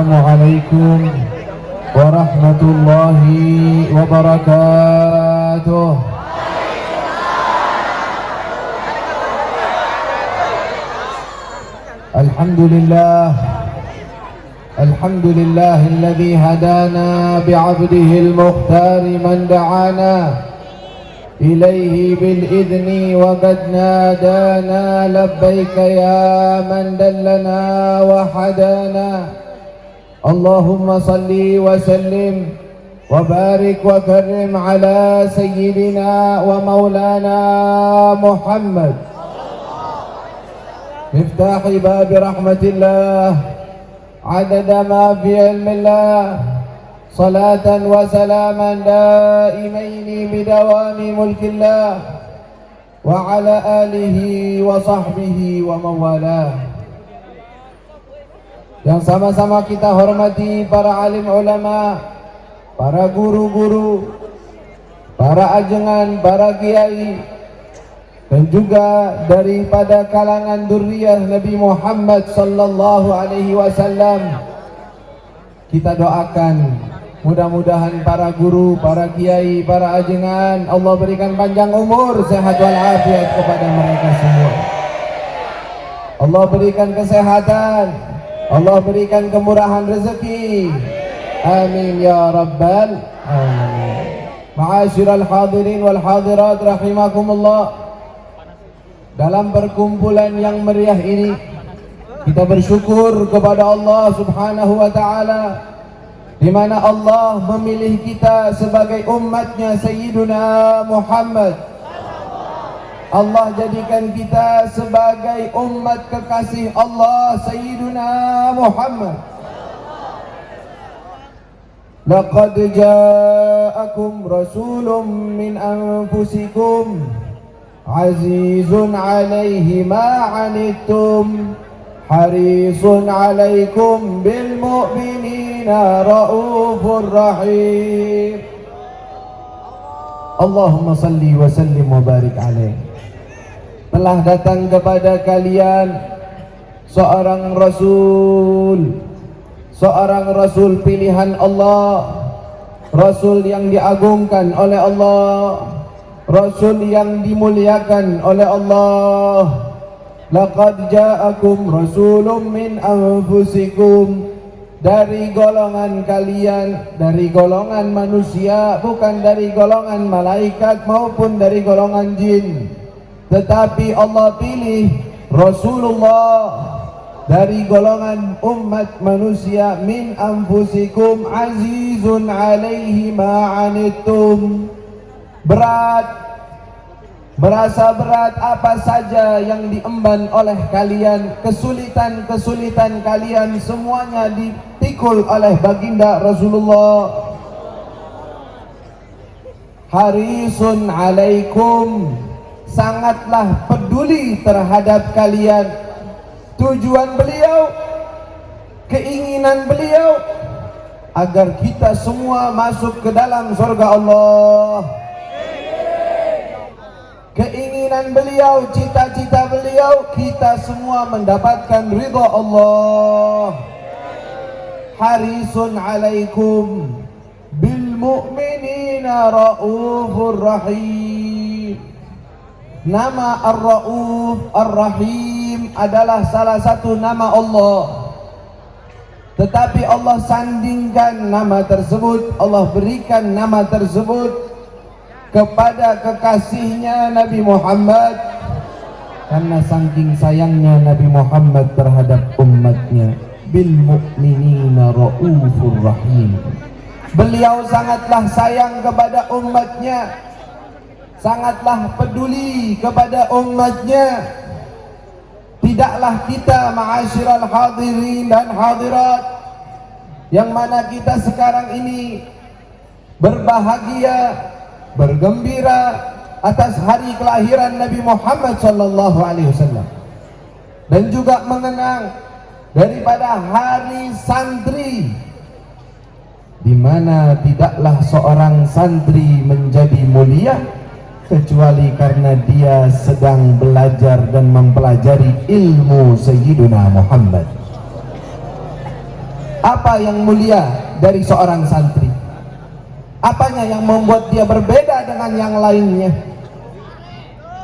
Assalamualaikum warahmatullahi wabarakatuh. Alhamdulillahilladzi hadana bi'abdihi al-mukhtar man da'ana ilaihi bil idni wa qad nadana labbaika ya man dallana wa hadana. Allahumma salli wa sallim wa barik wa karrim ala sayyidina wa maulana Muhammad miftahi babi rahmatillah adada ma fi ilmillah salatan wa salaman daimaini bidawami mulkillah wa ala alihi wa sahbihi wa mawalah. Yang sama-sama kita hormati para alim ulama, para guru-guru, para ajengan, para kiai, dan juga daripada kalangan dzurriyyah Nabi Muhammad sallallahu alaihi wasallam. Kita doakan mudah-mudahan para guru, para kiai, para ajengan Allah berikan panjang umur, sehat walafiat kepada mereka semua. Allah berikan kesehatan, Allah berikan kemurahan rezeki. Amin ya rabbal alamin. Ma'asyiral hadirin wal hadirat rahimakumullah. Dalam perkumpulan yang meriah ini kita bersyukur kepada Allah Subhanahu wa taala, di mana Allah memilih kita sebagai umatnya Sayyiduna Muhammad. Allah jadikan kita sebagai umat kekasih Allah Sayyiduna Muhammad. Laqad ja'akum rasulun min anfusikum azizun 'alaihi ma 'anittum harisun 'alaikum bil mu'minina raufur rahim. Allahumma salli wa sallim wa barik alaihi. Telah datang kepada kalian seorang rasul pilihan Allah, rasul yang diagungkan oleh Allah, rasul yang dimuliakan oleh Allah. Laqad ja'akum rasulun min anfusikum, dari golongan kalian, dari golongan manusia, bukan dari golongan malaikat maupun dari golongan jin, tetapi Allah pilih Rasulullah dari golongan umat manusia. Min anfusikum azizun 'alaihi ma 'anittum, merasa berat apa saja yang diemban oleh kalian, kesulitan-kesulitan kalian semuanya dipikul oleh baginda Rasulullah. Harisun 'alaikum, sangatlah peduli terhadap kalian. Tujuan beliau, keinginan beliau agar kita semua masuk ke dalam surga Allah. Keinginan beliau, cita-cita beliau, kita semua mendapatkan ridha Allah. Harisun 'alaikum bil mu'minina raufur rahim. Nama Ar-Rauf, Ar-Rahim adalah salah satu nama Allah, tetapi Allah sandingkan nama tersebut, Allah berikan nama tersebut kepada kekasihnya Nabi Muhammad, karena saking sayangnya Nabi Muhammad terhadap umatnya. Bil mu'minina raufur rahim, beliau sangatlah sayang kepada umatnya, sangatlah peduli kepada umatnya. Tidaklah kita ma'asyiral hadirin dan hadirat, yang mana kita sekarang ini berbahagia, bergembira atas hari kelahiran Nabi Muhammad sallallahu alaihi wasallam, dan juga mengenang daripada hari santri, di mana tidaklah seorang santri menjadi mulia kecuali karena dia sedang belajar dan mempelajari ilmu Sayyiduna Muhammad. Apa yang mulia dari seorang santri? Apanya yang membuat dia berbeda dengan yang lainnya?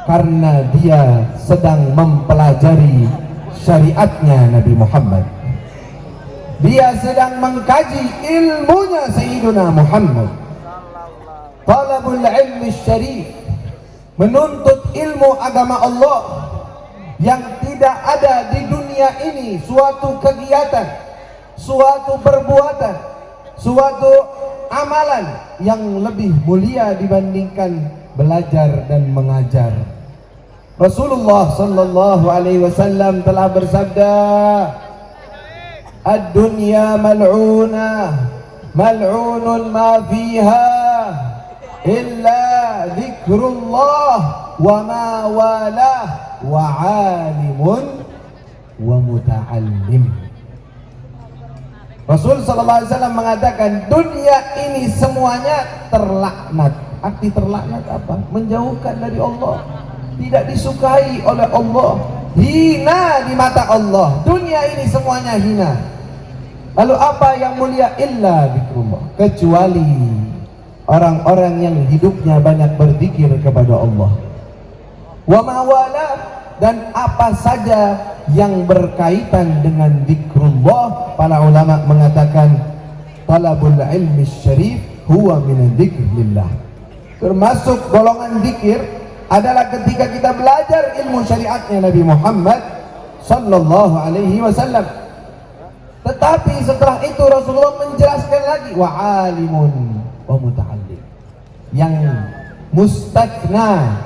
Karena dia sedang mempelajari syariatnya Nabi Muhammad. Dia sedang mengkaji ilmunya Sayyiduna Muhammad. Talabul ilmi syarif, menuntut ilmu agama Allah yang tidak ada di dunia ini suatu kegiatan, suatu perbuatan, suatu amalan yang lebih mulia dibandingkan belajar dan mengajar. Rasulullah sallallahu alaihi wasallam telah bersabda, "Ad-dunya mal'unah, mal'unun ma fiha illa dzikrullah wa ma walah wa 'alimun wa muta'allim." Rasul sallallahu alaihi wasallam mengatakan, dunia ini semuanya terlaknat. Arti terlaknat apa? Menjauhkan dari Allah, tidak disukai oleh Allah, hina di mata Allah. Dunia ini semuanya hina. Lalu apa yang mulia? Illa dzikrullah, kecuali orang-orang yang hidupnya banyak berzikir kepada Allah. Wa ma wala, dan apa saja yang berkaitan dengan zikrullah. Para ulama mengatakan talabul ilmi syarif huwa min dzikrillah. Termasuk golongan zikir adalah ketika kita belajar ilmu syariatnya Nabi Muhammad sallallahu alaihi wasallam. Tetapi setelah itu Rasulullah menjelaskan lagi wa alimun wa muta'allim. Yang mustathna,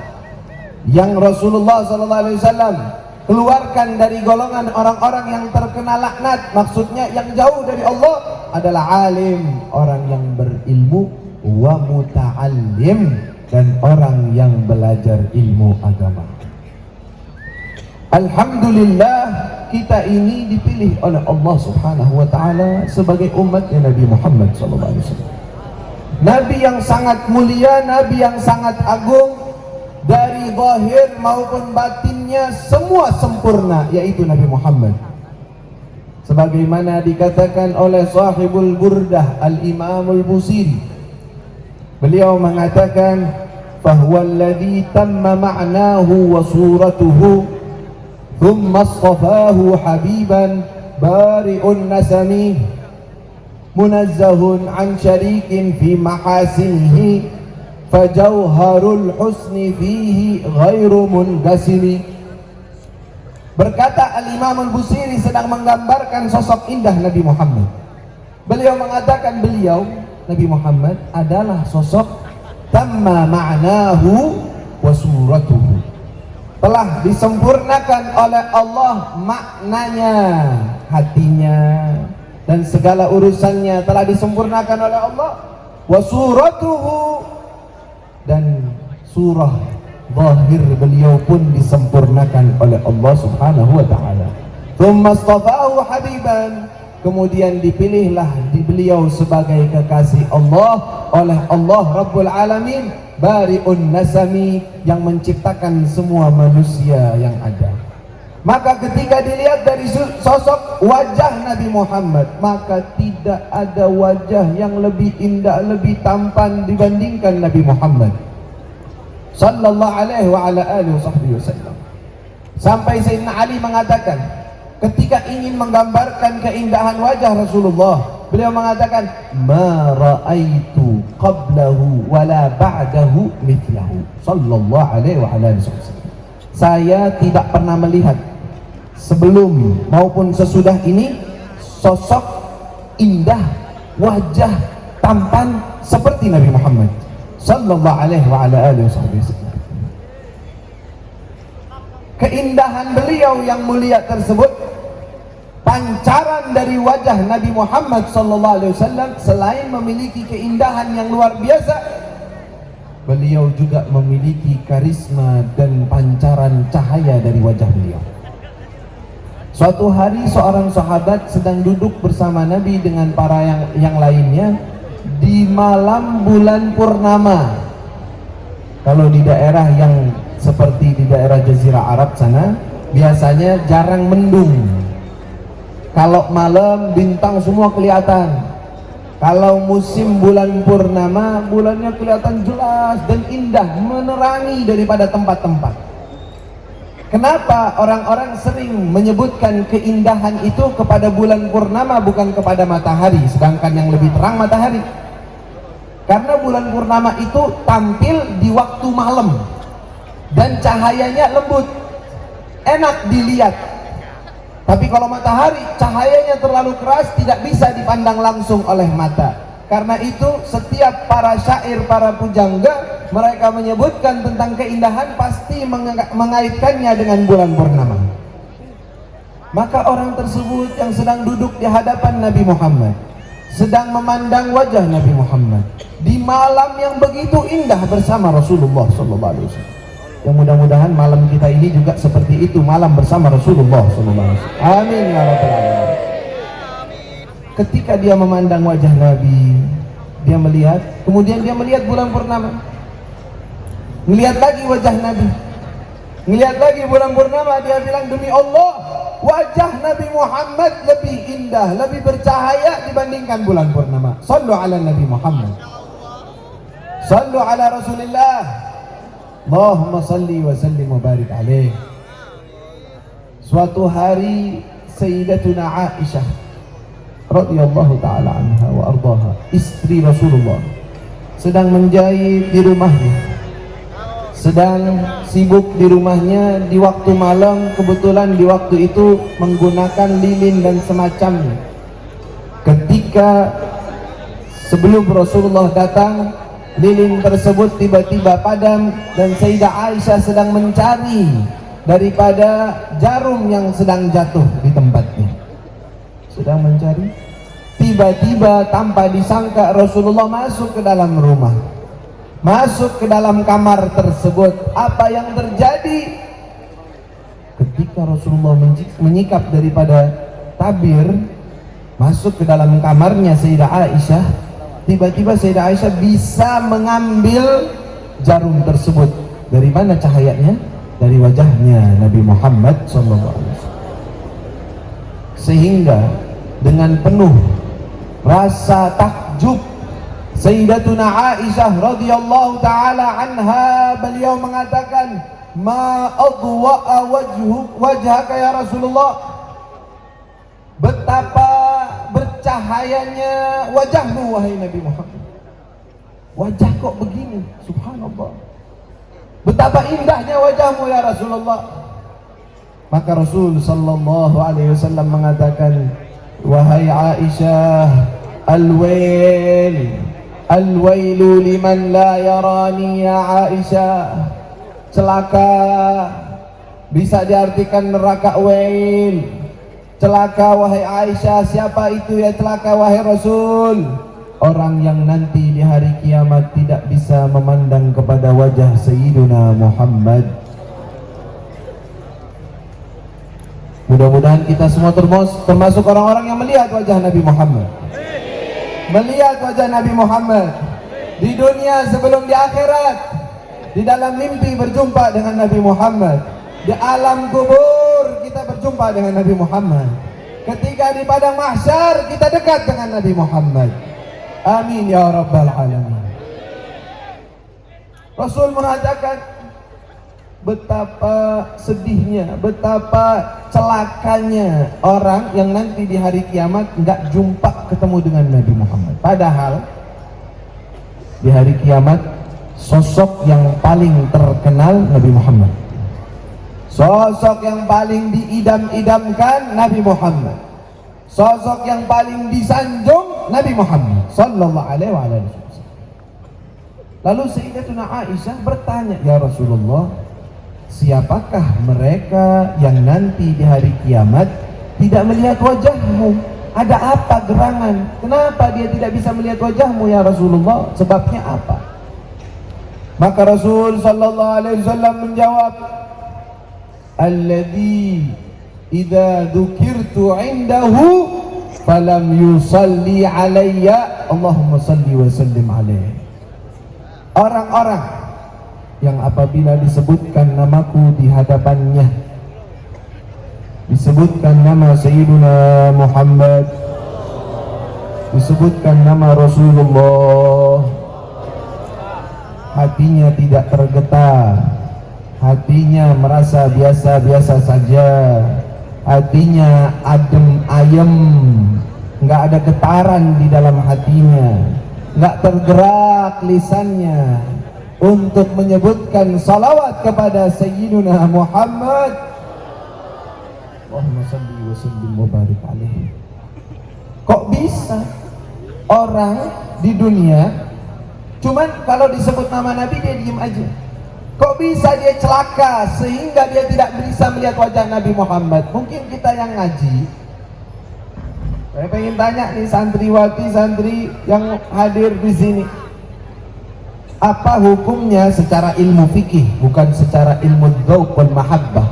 yang Rasulullah sallallahu alaihi wasallam keluarkan dari golongan orang-orang yang terkena laknat, maksudnya yang jauh dari Allah, adalah alim, orang yang berilmu, wa muta'allim, dan orang yang belajar ilmu agama. Alhamdulillah, kita ini dipilih oleh Allah Subhanahu wa taala sebagai umatnya Nabi Muhammad sallallahu alaihi wasallam. Nabi yang sangat mulia, nabi yang sangat agung, dari zahir maupun batinnya semua sempurna, yaitu Nabi Muhammad. Sebagaimana dikatakan oleh sahibul burdah Al-Imam Al-Busiri, beliau mengatakan, fahuwa alladhi tamma ma'nahu wa suratuhu thumma astafahu habiban bari'un nasami munazzahun an syarikin fi mahasinihi fajauharul husni fihi ghairu mungasili. Berkata Al-Imam Al-Busiri sedang menggambarkan sosok indah Nabi Muhammad. Beliau mengatakan beliau Nabi Muhammad adalah sosok tamma ma'nahu wa suratuhu, telah disempurnakan oleh Allah maknanya, hatinya dan segala urusannya telah disempurnakan oleh Allah. Wa suratuhu, dan surah zahir beliau pun disempurnakan oleh Allah Subhanahu wa taala. Tsumma astafahu habiban, kemudian dipilihlah di beliau sebagai kekasih Allah oleh Allah Rabbul Alamin, bari'un nasami, yang menciptakan semua manusia yang ada. Maka ketika dilihat dari sosok wajah Nabi Muhammad, maka tidak ada wajah yang lebih indah, lebih tampan dibandingkan Nabi Muhammad sallallahu alaihi wa ala alihi wasallam. Sampai Sayyidina Ali mengatakan, ketika ingin menggambarkan keindahan wajah Rasulullah, beliau mengatakan, ma ra'aitu qablahu wala ba'dahu mithlahu sallallahu alaihi wa ala alihi wasallam. Saya tidak pernah melihat sebelum maupun sesudah ini sosok indah, wajah tampan seperti Nabi Muhammad sallallahu alaihi wa ala alihi wasallam. Keindahan beliau yang mulia tersebut, pancaran dari wajah Nabi Muhammad sallallahu alaihi wasallam, selain memiliki keindahan yang luar biasa, beliau juga memiliki karisma dan pancaran cahaya dari wajah beliau. Suatu hari seorang sahabat sedang duduk bersama Nabi dengan para yang lainnya di malam bulan purnama. Kalau di daerah yang seperti di daerah Jazirah Arab sana, biasanya jarang mendung. Kalau malam bintang semua kelihatan. Kalau musim bulan purnama, bulannya kelihatan jelas dan indah, menerangi daripada tempat-tempat. Kenapa orang-orang sering menyebutkan keindahan itu kepada bulan purnama bukan kepada matahari, sedangkan yang lebih terang matahari? Karena bulan purnama itu tampil di waktu malam dan cahayanya lembut, enak dilihat. Tapi kalau matahari cahayanya terlalu keras, tidak bisa dipandang langsung oleh mata. Karena itu setiap para syair, para pujangga, mereka menyebutkan tentang keindahan pasti mengaitkannya dengan bulan purnama. Maka orang tersebut yang sedang duduk di hadapan Nabi Muhammad, sedang memandang wajah Nabi Muhammad di malam yang begitu indah bersama Rasulullah SAW. Yang mudah-mudahan malam kita ini juga seperti itu, malam bersama Rasulullah SAW. Amin ya rabbal alamin. Ketika dia memandang wajah Nabi, dia melihat, kemudian dia melihat bulan purnama, melihat lagi wajah Nabi, melihat lagi bulan purnama. Dia bilang, demi Allah, wajah Nabi Muhammad lebih indah, lebih bercahaya dibandingkan bulan purnama. Sallu ala Nabi Muhammad, sallu ala Rasulillah, Allahumma salli wa sallim wa barik alaih. Suatu hari Sayyidatuna Aisyah radhiyallahu ta'ala anha wa ardaha, istri Rasulullah, sedang menjahit di rumahnya, sedang sibuk di rumahnya di waktu malam. Kebetulan di waktu itu menggunakan lilin dan semacamnya. Ketika sebelum Rasulullah datang, lilin tersebut tiba-tiba padam dan Sayyidah Aisyah sedang mencari daripada jarum yang sedang jatuh di tempatnya. Sedang mencari, tiba-tiba tanpa disangka Rasulullah masuk ke dalam rumah, masuk ke dalam kamar tersebut. Apa yang terjadi? Ketika Rasulullah menyikap daripada tabir, masuk ke dalam kamarnya Sayyidah Aisyah, tiba-tiba Sayyidah Aisyah bisa mengambil jarum tersebut. Dari mana cahayanya? Dari wajahnya Nabi Muhammad SAW. Sehingga dengan penuh rasa takjub, Sayyidatuna Aisyah radhiyallahu ta'ala anha, beliau mengatakan, ma adwa'a wajhaka ya Rasulullah, betapa bercahayanya wajahmu wahai Nabi Muhammad. Wajah kok begini, subhanallah, betapa indahnya wajahmu ya Rasulullah. Maka Rasul sallallahu alaihi wasallam mengatakan, wahai Aisyah, al-wailu liman la yarani ya Aisyah. Celaka bisa diartikan neraka wail. Celaka wahai Aisyah. Siapa itu ya celaka wahai Rasul? Orang yang nanti di hari kiamat tidak bisa memandang kepada wajah Sayyiduna Muhammad. Mudah-mudahan kita semua termasuk orang-orang yang melihat wajah Nabi Muhammad, melihat wajah Nabi Muhammad di dunia sebelum di akhirat. Di dalam mimpi berjumpa dengan Nabi Muhammad, di alam kubur kita berjumpa dengan Nabi Muhammad, ketika di padang mahsyar kita dekat dengan Nabi Muhammad. Amin ya rabbal alamin. Rasul mengatakan, betapa sedihnya, betapa celakanya orang yang nanti di hari kiamat nggak jumpa ketemu dengan Nabi Muhammad. Padahal di hari kiamat sosok yang paling terkenal Nabi Muhammad, sosok yang paling diidam-idamkan Nabi Muhammad, sosok yang paling disanjung Nabi Muhammad sallallahu alaihi wasallam. Lalu Sayyidatuna Aisyah bertanya, ya Rasulullah, siapakah mereka yang nanti di hari kiamat tidak melihat wajahmu? Ada apa gerangan? Kenapa dia tidak bisa melihat wajahmu ya Rasulullah? Sebabnya apa? Maka Rasul sallallahu alaihi wasallam menjawab, alladzi idza dzukirtu indahu falam yusalli alayya Allahumma salli wa sallim alaihi. Orang-orang yang apabila disebutkan namaku di hadapannya, disebutkan nama Sayyiduna Muhammad, disebutkan nama Rasulullah, hatinya tidak tergetar, hatinya merasa biasa-biasa saja, hatinya adem ayem, nggak ada getaran di dalam hatinya, nggak tergerak lisannya untuk menyebutkan salawat kepada Sayyiduna Muhammad. Allahumma salli wa sallim wa barik alaihi. Kok bisa orang di dunia cuman kalau disebut nama Nabi dia diem aja? Kok bisa dia celaka sehingga dia tidak bisa melihat wajah Nabi Muhammad? Mungkin kita yang ngaji, saya pengen tanya nih santriwati santri yang hadir di sini, apa hukumnya secara ilmu fikih, bukan secara ilmu dzauq wal mahabbah,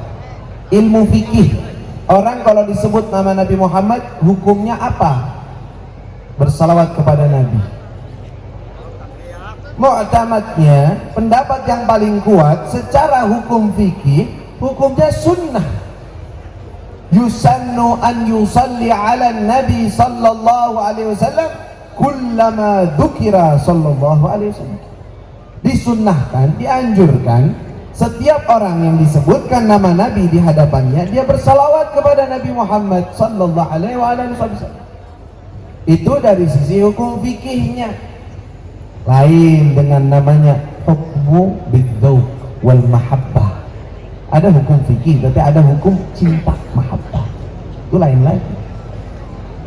ilmu fikih. Orang kalau disebut nama Nabi Muhammad hukumnya apa? Bersalawat kepada Nabi. Mu'tamadnya, pendapat yang paling kuat secara hukum fikih, hukumnya sunnah. Yusannu an yusalli ala Nabi sallallahu alaihi wasallam kullama dzukira sallallahu alaihi wasallam. Disunnahkan, dianjurkan setiap orang yang disebutkan nama Nabi di hadapannya dia bersalawat kepada Nabi Muhammad sallallahu alaihi wasallam. Itu dari sisi hukum fikihnya. Lain dengan namanya hukmu bidzauq wal mahabbah. Ada hukum fikih, tapi ada hukum cinta mahabbah. Itu lain lagi.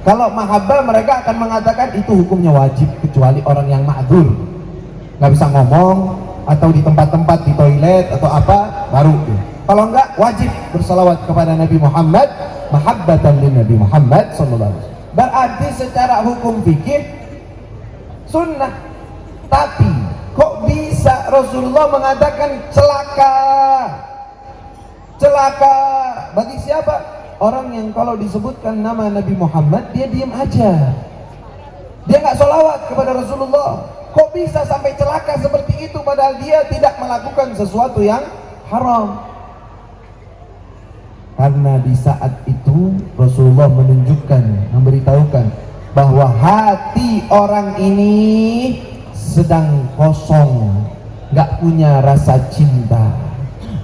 Kalau mahabbah mereka akan mengatakan itu hukumnya wajib kecuali orang yang ma'dzur, nggak bisa ngomong atau di tempat-tempat di toilet atau apa baru. Kalau enggak wajib bersalawat kepada Nabi Muhammad mahabbatan lin Nabi Muhammad sallallahu alaihi wasallam. Berarti secara hukum fikih sunnah. Tapi kok bisa Rasulullah mengatakan celaka? Celaka bagi siapa? Orang yang kalau disebutkan nama Nabi Muhammad dia diam aja, dia nggak sholawat kepada Rasulullah. Kok bisa sampai celaka seperti itu padahal dia tidak melakukan sesuatu yang haram? Karena di saat itu Rasulullah menunjukkan, memberitahukan bahwa hati orang ini sedang kosong, nggak punya rasa cinta,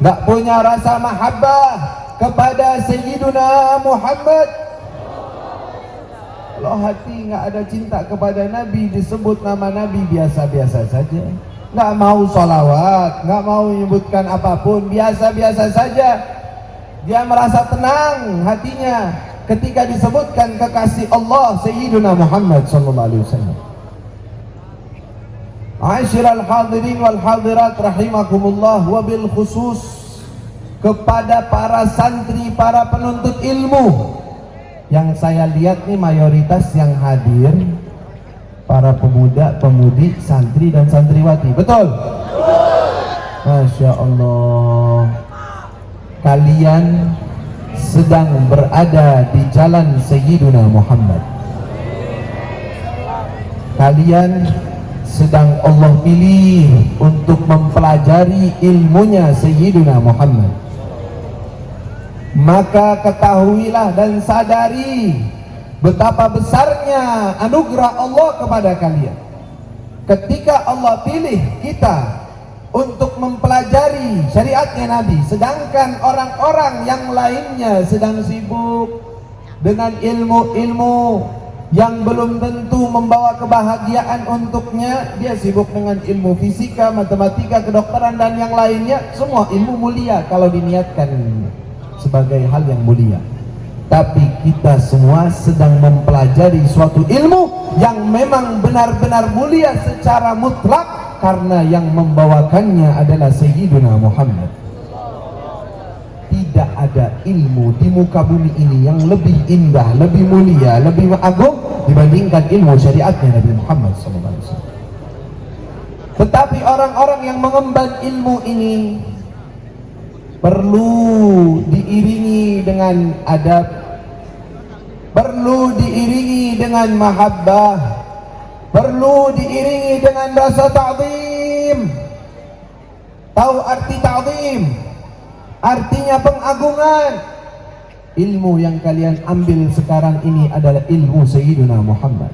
nggak punya rasa mahabbah kepada Sayyiduna Muhammad. Kalau hati nggak ada cinta kepada Nabi, disebut nama Nabi biasa-biasa saja, nggak mau sholawat, nggak mau menyebutkan apapun, biasa-biasa saja. Dia merasa tenang hatinya ketika disebutkan kekasih Allah Sayyiduna Muhammad sallallahu alaihi wasallam. Asyiral hadirin wal hadirat rahimakumullah, wabil khusus kepada para santri, para penuntut ilmu. Yang saya lihat nih mayoritas yang hadir para pemuda, pemudi, santri dan santriwati. Betul? Masya Allah. Kalian sedang berada di jalan Sayyiduna Muhammad. Kalian sedang Allah pilih untuk mempelajari ilmunya Sayyiduna Muhammad. Maka ketahuilah dan sadari betapa besarnya anugerah Allah kepada kalian ketika Allah pilih kita untuk mempelajari syariatnya Nabi, sedangkan orang-orang yang lainnya sedang sibuk dengan ilmu-ilmu yang belum tentu membawa kebahagiaan untuknya. Dia sibuk dengan ilmu fisika, matematika, kedokteran dan yang lainnya. Semua ilmu mulia kalau diniatkan sebagai hal yang mulia. Tapi kita semua sedang mempelajari suatu ilmu yang memang benar-benar mulia secara mutlak, karena yang membawakannya adalah Sayyiduna Muhammad. Tidak ada ilmu di muka bumi ini yang lebih indah, lebih mulia, lebih agung dibandingkan ilmu syariatnya Nabi Muhammad SAW. Tetapi orang-orang yang mengemban ilmu ini perlu diiringi dengan adab, perlu diiringi dengan mahabbah, perlu diiringi dengan rasa ta'zim. Tahu arti ta'zim? Artinya pengagungan. ilmu yang kalian ambil sekarang ini adalah ilmu Sayyidina Muhammad,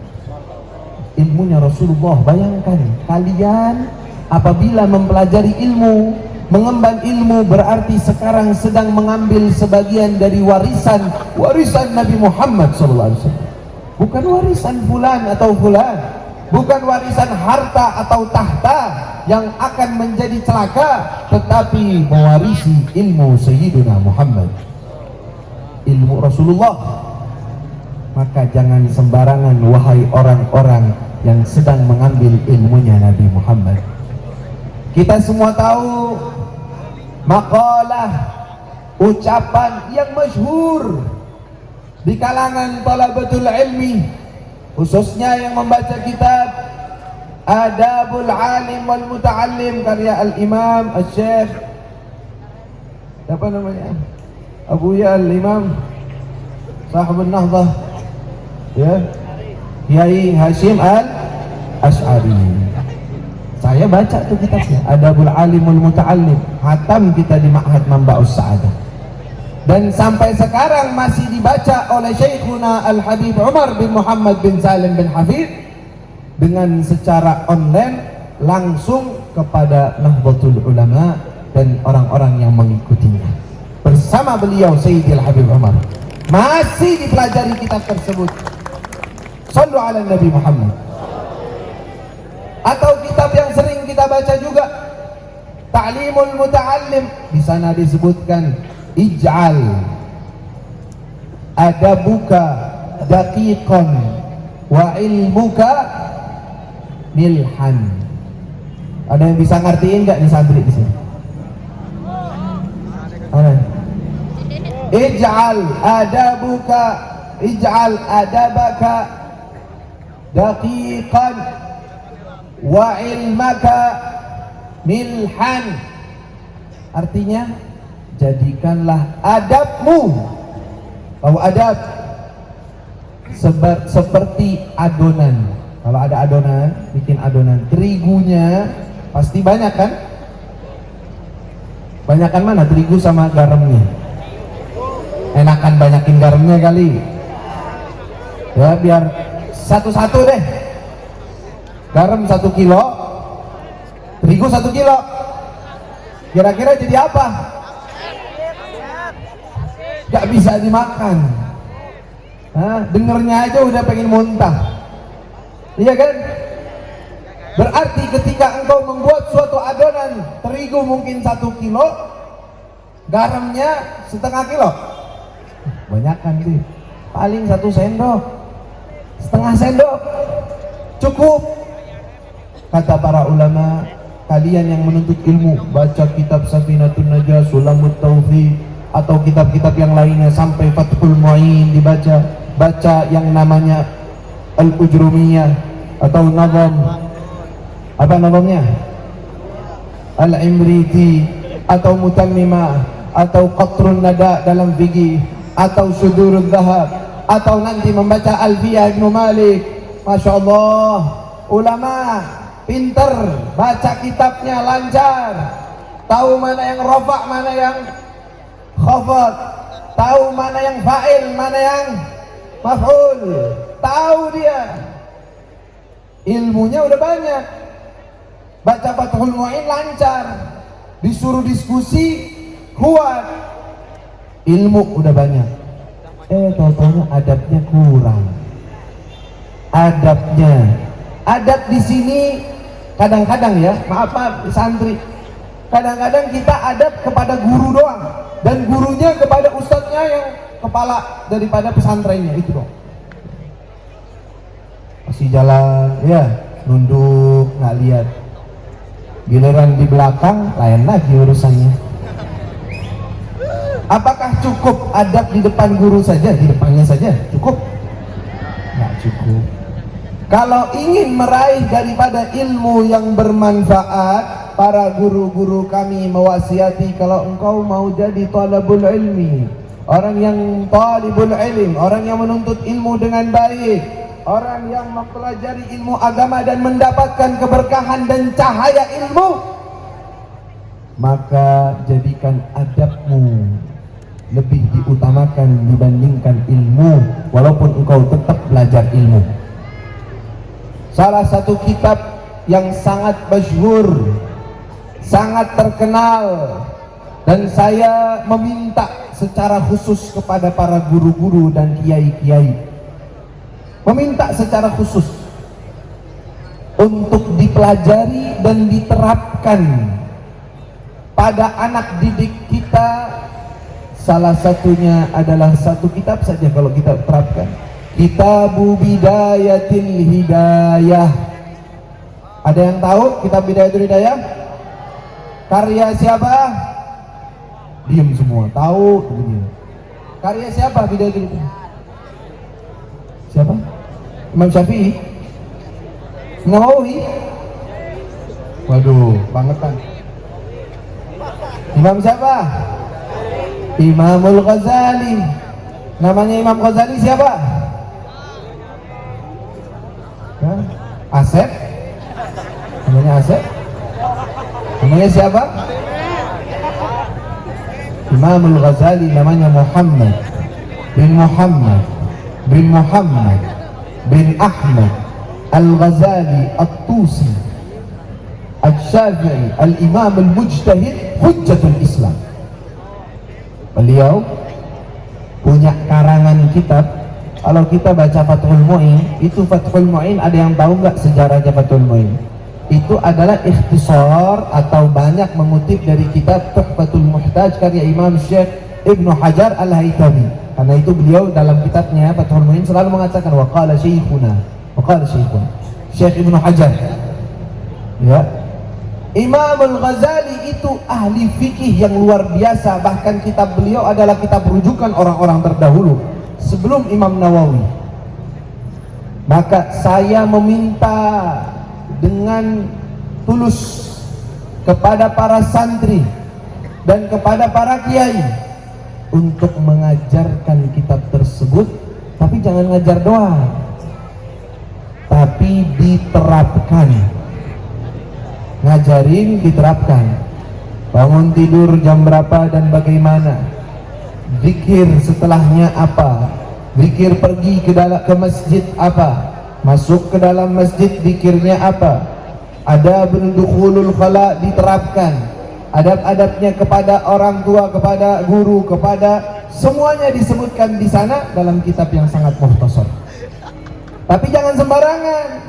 ilmunya Rasulullah. Bayangkan kalian apabila mempelajari ilmu, mengemban ilmu, berarti sekarang sedang mengambil sebagian dari warisan Nabi Muhammad SAW. Bukan warisan fulan atau fulan, bukan warisan harta atau tahta yang akan menjadi celaka, tetapi mewarisi ilmu Sayyidina Muhammad, ilmu Rasulullah. Maka jangan sembarangan wahai orang-orang yang sedang mengambil ilmunya Nabi Muhammad. Kita semua tahu makalah, ucapan yang masyhur di kalangan talabatul ilmi, khususnya yang membaca kitab Adabul Alim wal Muta'allim karya Al-Imam Al-Syekh apa namanya, Abu Ya Al-Imam Sahibul Nahdah, ya, Kiai Hashim Al-Ash'ari. Saya baca tuh kitabnya Adabul Alim wal Muta'allim, hatam kita di Ma'had Manba'us Sa'adah, dan sampai sekarang masih dibaca oleh Syekhuna Al-Habib Umar bin Muhammad bin Salim bin Hafid dengan secara online langsung kepada Nahdlatul Ulama dan orang-orang yang mengikutinya. Bersama beliau Sayyidil Habib Umar masih dipelajari kitab tersebut. Sallu ala Nabi Muhammad. Atau kitab yang sering kita baca juga Ta'limul Muta'allim, di sana disebutkan ij'al adabuka daqiqan wa ilmuka milhan. Ada yang bisa ngertiin nggak nih santri di sini? Ada? ij'al adabaka daqiqan wa ilmaka milhan. Artinya jadikanlah adabmu, tahu adab, seperti adonan. Kalau ada adonan, bikin adonan, terigunya pasti banyak kan? Banyakan mana, terigu sama garamnya? Enakan banyakin garamnya kali ya, biar satu-satu deh. Garam 1 kilo, terigu 1 kilo, kira-kira jadi apa? Gak bisa dimakan. Dengernya aja udah pengen muntah, iya kan? Berarti ketika engkau membuat suatu adonan, terigu mungkin 1 kilo, garamnya setengah kilo, banyakan sih, paling 1 sendok, setengah sendok cukup. Kata para ulama, kalian yang menuntut ilmu, baca kitab Safinatun Najah, Sulamut Taufiq, atau kitab-kitab yang lainnya sampai Fathul Mu'in dibaca, baca yang namanya Al-Ujrumiyah atau Nazam, apa namanya, Al-Imriti, atau Mutammimah, atau Qatrun Nada dalam fikih, atau Sudurul Dhahab, atau nanti membaca Alfiyah Ibnu Malik. Masya Allah, ulama pinter, baca kitabnya lancar, tahu mana yang rafa', mana yang khafad, tahu mana yang fa'il, mana yang maf'ul, tahu dia. Ilmunya udah banyak. Baca Fathul Mu'in lancar, disuruh diskusi kuat, ilmu udah banyak. Tahu-tahunya adabnya kurang. Adab di sini kadang-kadang ya, maaf santri, kadang-kadang kita adab kepada guru doang, dan gurunya kepada ustadznya yang kepala daripada pesantrennya itu dong. Kasih jalan ya, nunduk, nggak lihat. Giliran di belakang lain lagi urusannya. Apakah cukup adab di depan guru saja, di depannya saja cukup? Nggak cukup. Kalau ingin meraih daripada ilmu yang bermanfaat, para guru-guru kami mewasiati, kalau engkau mau jadi talabul ilmi, orang yang talibul ilm, orang yang menuntut ilmu dengan baik, orang yang mempelajari ilmu agama dan mendapatkan keberkahan dan cahaya ilmu, maka jadikan adabmu lebih diutamakan dibandingkan ilmu, walaupun engkau tetap belajar ilmu. Salah satu kitab yang sangat masyhur, sangat terkenal, dan saya meminta secara khusus kepada para guru-guru dan kiai-kiai, meminta secara khusus untuk dipelajari dan diterapkan pada anak didik kita. Salah satunya adalah satu kitab saja kalau kita terapkan, Kitabu Bidayatil Hidayah. Ada yang tahu Kitab Bidayatul Hidayah? Karya siapa? Diam semua. Tahu? Diam. Karya siapa Bidayatul Hidayah? Siapa? Imam Syafi'i? Nawawi? Waduh, bangetan. Imam siapa? Imamul Ghazali. Namanya Imam Ghazali siapa? Hah? Asep? Namanya Asep? Namanya siapa? Imamul Ghazali namanya Muhammad bin Muhammad bin Muhammad bin Ahmad Al-Ghazali At-Tusi Al-Syafi'i Al-Imam Al-Mujtahid Hujjatul Islam. Beliau punya karangan kitab. Kalau kita baca Fathul Mu'in, itu Fathul Mu'in ada yang tahu nggak sejarahnya Fathul Mu'in? Itu adalah ikhtisar atau banyak mengutip dari kitab Tuhfatul Muhtaj karya Imam Syekh Ibnu Hajar Al-Haytami. Karena itu beliau dalam kitabnya Fathul Mu'in selalu mengatakan waqala syekhuna, waqala syekhuna, Syekh Ibnu Hajar. Ya, Imam Al-Ghazali itu ahli fikih yang luar biasa. Bahkan kitab beliau adalah kitab rujukan orang-orang terdahulu sebelum Imam Nawawi. Maka saya meminta dengan tulus kepada para santri dan kepada para kiai untuk mengajarkan kitab tersebut, tapi jangan ngajar doang, tapi diterapkan. Ngajarin, diterapkan. Bangun tidur jam berapa dan bagaimana, zikir setelahnya apa, zikir pergi ke masjid apa, masuk ke dalam masjid zikirnya apa, adabul dukhulul khala diterapkan, adab-adabnya kepada orang tua, kepada guru, kepada semuanya disebutkan di sana dalam kitab yang sangat mukhtasar. Tapi jangan sembarangan.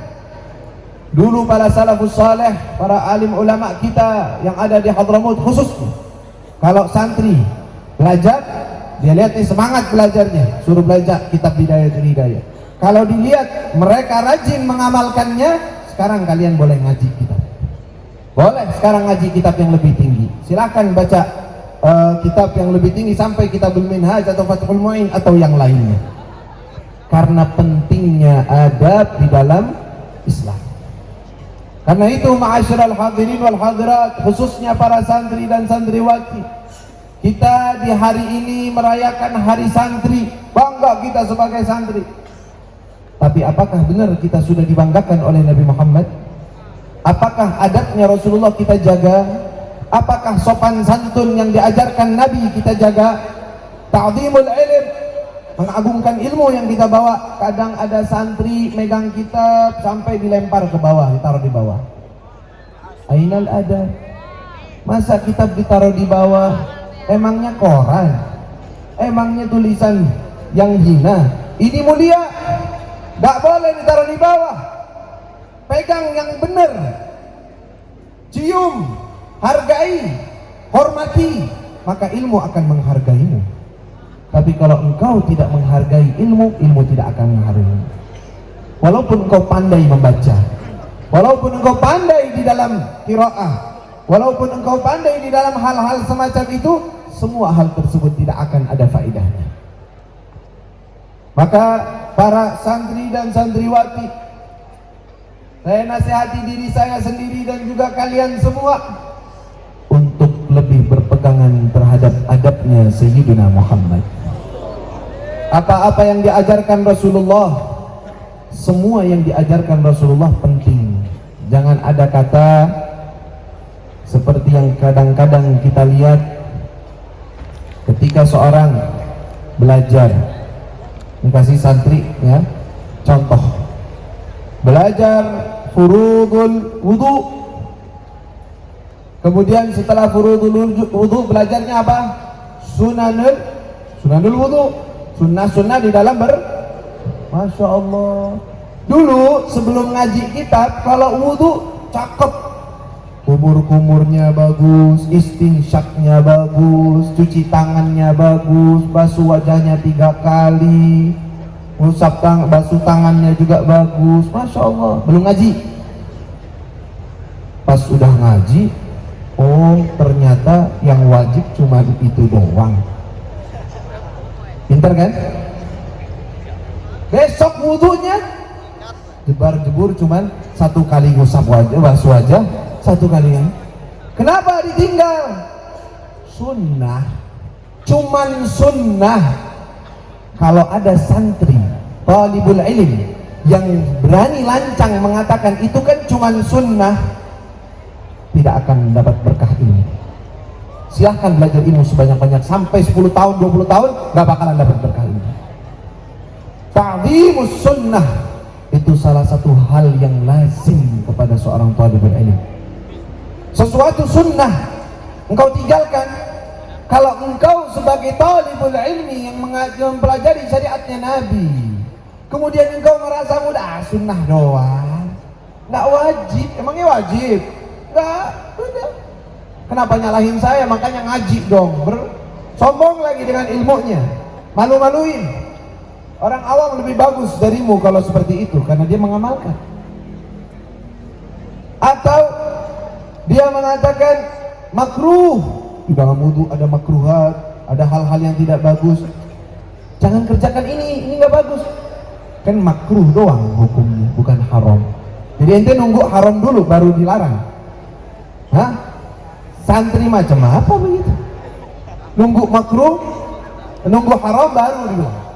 Dulu para salafus saleh, para alim ulama kita yang ada di Hadramut khususnya, kalau santri belajar, dia lihat nih semangat belajarnya, suruh belajar kitab Bidayatul Hidayah. Kalau dilihat mereka rajin mengamalkannya, sekarang kalian boleh ngaji kitab. Boleh sekarang ngaji kitab yang lebih tinggi. Silakan baca kitab yang lebih tinggi sampai Kitabul Minhaj atau Fathul Mu'in atau yang lainnya. Karena pentingnya adab di dalam Islam. Karena itu ma'asyiral hadirin wal hadirat, khususnya para santri dan santriwati, kita di hari ini merayakan hari santri, bangga kita sebagai santri. Tapi apakah benar kita sudah dibanggakan oleh Nabi Muhammad? Apakah adabnya Rasulullah kita jaga? Apakah sopan santun yang diajarkan Nabi kita jaga? Ta'zimul ilm, mengagungkan ilmu yang kita bawa. Kadang ada santri megang kitab sampai dilempar ke bawah, ditaruh di bawah. Ainal adab? Masa kitab ditaruh di bawah? Emangnya koran? Emangnya tulisan yang hina? Ini mulia, gak boleh ditaruh di bawah. Pegang yang benar, cium, hargai, hormati, maka ilmu akan menghargaimu. Tapi kalau engkau tidak menghargai ilmu, ilmu tidak akan menghargaimu. Walaupun engkau pandai membaca, walaupun engkau pandai di dalam qiraah, walaupun engkau pandai di dalam hal-hal semacam itu, semua hal tersebut tidak akan ada faedahnya. Maka para santri dan santriwati, saya nasihati diri saya sendiri dan juga kalian semua untuk lebih berpegangan terhadap adabnya Sayyidina Muhammad. Apa-apa yang diajarkan Rasulullah, semua yang diajarkan Rasulullah penting. Jangan ada kata seperti yang kadang-kadang kita lihat Ketika seorang belajar, dikasih santri ya, contoh belajar furudul wudu, kemudian setelah furudul wudu belajarnya apa? Sunanul wudu, sunnah di dalam Masya Allah. Dulu sebelum ngaji kitab, kalau wudu cakep, kumur-kumurnya bagus, istinsyaknya bagus, cuci tangannya bagus, basuh wajahnya 3 kali, basuh tangannya juga bagus, Masya Allah. Belum ngaji. Pas udah ngaji, oh ternyata yang wajib cuma itu doang. Pinter kan? Besok wudunya jebar-jebur cuman 1 kali ngusap wajah, basuh wajah 1 kali. Kenapa ditinggal? Sunnah, cuman sunnah. Kalau ada santri talibul ilm yang berani lancang mengatakan itu kan cuman sunnah, tidak akan dapat berkah ilmu. Silahkan belajar ilmu sebanyak-banyak sampai 10 tahun 20 tahun gak bakalan dapat berkah ilmu. Ta'zimus sunnah itu salah satu hal yang lazim kepada seorang talibul ilm. Sesuatu sunnah engkau tinggalkan, kalau engkau sebagai talibul ilmi yang mempelajari syariatnya Nabi, kemudian engkau merasa mudah, sunnah doang, nggak wajib. Emangnya wajib? Nggak, udah. Kenapa nyalahin saya? Makanya ngaji dong. Sombong lagi dengan ilmunya, malu-maluin. Orang awam lebih bagus darimu kalau seperti itu, karena dia mengamalkan. Atau dia mengatakan makruh, di dalam wudu ada makruhat, ada hal-hal yang tidak bagus, jangan kerjakan ini nggak bagus. Kan makruh doang hukumnya, bukan haram. Jadi ente nunggu haram dulu baru dilarang. Hah? Santri macam apa begitu? Nunggu makruh, nunggu haram baru dibilang.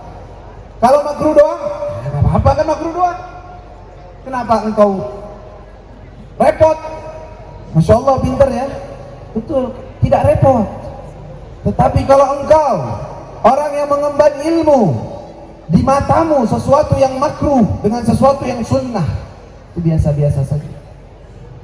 Kalau makruh doang, nggak apa-apa kan makruh doang. Kenapa engkau repot? Masya Allah pinter ya. Betul, tidak repot. Tetapi kalau engkau orang yang mengemban ilmu, di matamu sesuatu yang makruh dengan sesuatu yang sunnah, itu biasa-biasa saja.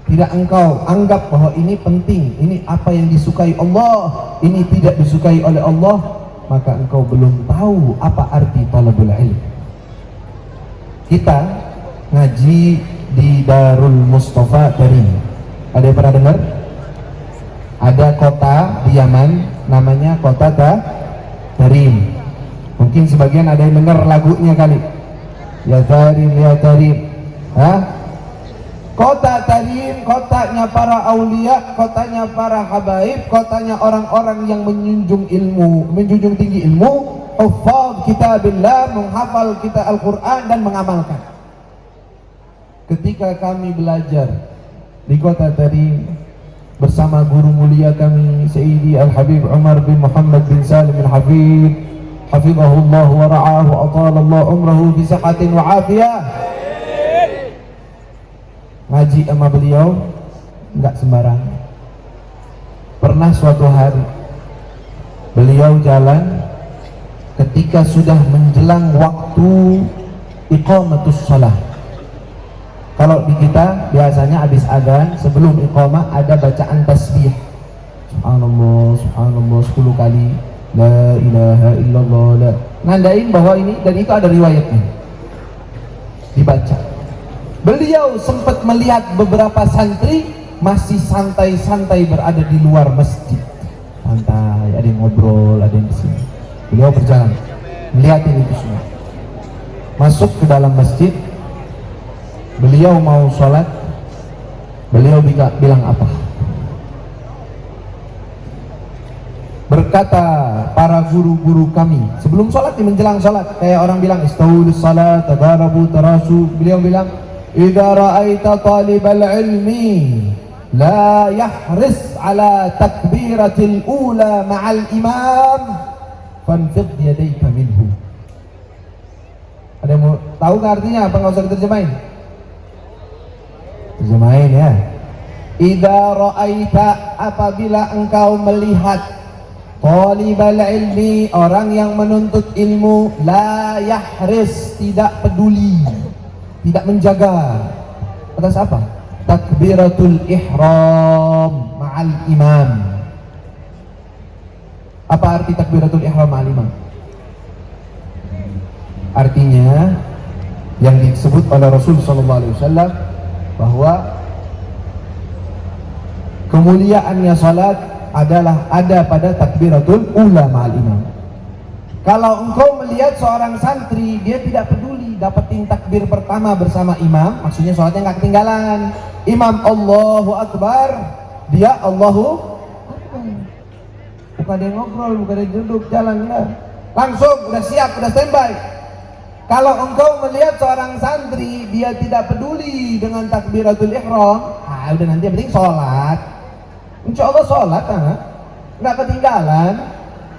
Tidak engkau anggap bahwa ini penting, ini apa yang disukai Allah, ini tidak disukai oleh Allah, maka engkau belum tahu apa arti talabul ilm. Kita ngaji di Darul Mustafa Tarim. Ada yang pernah dengar? Ada kota di Yaman namanya kota Tarim. Mungkin sebagian ada yang dengar lagunya kali. Ya Tarim, ya Tarim. Hah? Kota Tarim, kotanya para aulia, kotanya para habaib, kotanya orang-orang yang menjunjung ilmu, menjunjung tinggi ilmu, huffaz kitabillah, menghafal kitab Al-Quran dan mengamalkan. Ketika kami belajar di kota Tarim bersama guru mulia kami Sayyidi Al-Habib Umar bin Muhammad bin Salim Al-Habib, hafizahullah wa ra'ahu wa atalallah umrahu bi sihatin wa afiyah. Ngaji sama beliau nggak sembarangan. Pernah suatu hari beliau jalan, ketika sudah menjelang waktu iqamatus shalah. Kalau di kita biasanya habis adzan sebelum iqamah ada bacaan tasbih. Subhanallah, subhanallah 10 kali. La ilaha illallah. La. Nandain bahwa ini, dan itu ada riwayatnya. Dibaca. Beliau sempat melihat beberapa santri masih santai-santai berada di luar masjid. Santai, ada yang ngobrol, ada yang kesini. Beliau berjalan, melihatin itu semua. Masuk ke dalam masjid, beliau mau sholat, beliau bilang apa? Berkata para guru-guru kami sebelum sholat, di menjelang sholat, kayak orang bilang istawulus salat, tadarabu, tarasu. Beliau bilang, idza ra'aita talibal ilmi la yahris ala takbiratil ula ma'al imam fanfid yadayka minhu. Ada yang mau tahu nggak artinya apa? Nggak usah diterjemahin. Terjemahin ya. Idza ra'aita, apabila engkau melihat Talibal ilmi, orang yang menuntut ilmu, la yahris, tidak peduli, tidak menjaga atas apa? Takbiratul ihram ma'al imam. Apa arti takbiratul ihram ma'al imam? Artinya yang disebut oleh Rasul SAW bahwa kemuliaannya salat adalah ada pada takbiratul ula ma'al imam. Kalau engkau melihat seorang santri dia tidak peduli dapetin takbir pertama bersama imam, maksudnya sholatnya nggak ketinggalan. Imam Allahu Akbar, dia Allahu Akbar. Bukan dia ngobrol, bukan dia duduk jalan, enggak. Langsung udah siap, udah standby. Kalau engkau melihat seorang santri dia tidak peduli dengan takbiratul ihram, udah nanti yang penting sholat. Insya Allah sholat, nggak ketinggalan.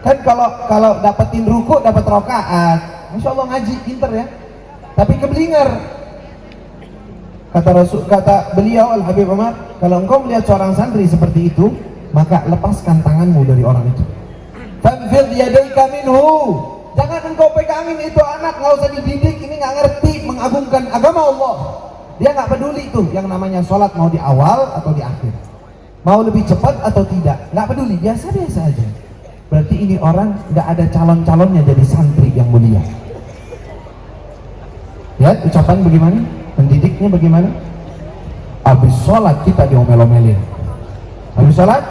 Kan kalau dapetin ruku dapat rokaat, Masya Allah ngaji pinter ya. Tapi keblinger. Kata beliau Al Habib Umar, kalau engkau melihat seorang santri seperti itu, maka lepaskan tanganmu dari orang itu. Fanfid yadaika minhu. Jangan engkau pegangin itu anak, nggak usah dididik, ini nggak ngerti mengagungkan agama Allah. Dia nggak peduli tuh yang namanya sholat mau di awal atau di akhir, mau lebih cepat atau tidak, nggak peduli, biasa-biasa aja. Berarti ini orang nggak ada calon-calonnya jadi santri yang mulia. Ya, ucapan bagaimana? Pendidiknya bagaimana? Habis sholat kita diomel-omelin. Habis sholat,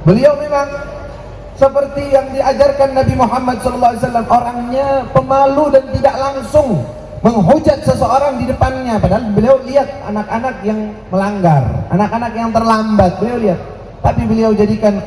beliau memang seperti yang diajarkan Nabi Muhammad SAW, orangnya pemalu dan tidak langsung menghujat seseorang di depannya. Padahal beliau lihat anak-anak yang melanggar, anak-anak yang terlambat, beliau lihat. Tapi beliau jadikan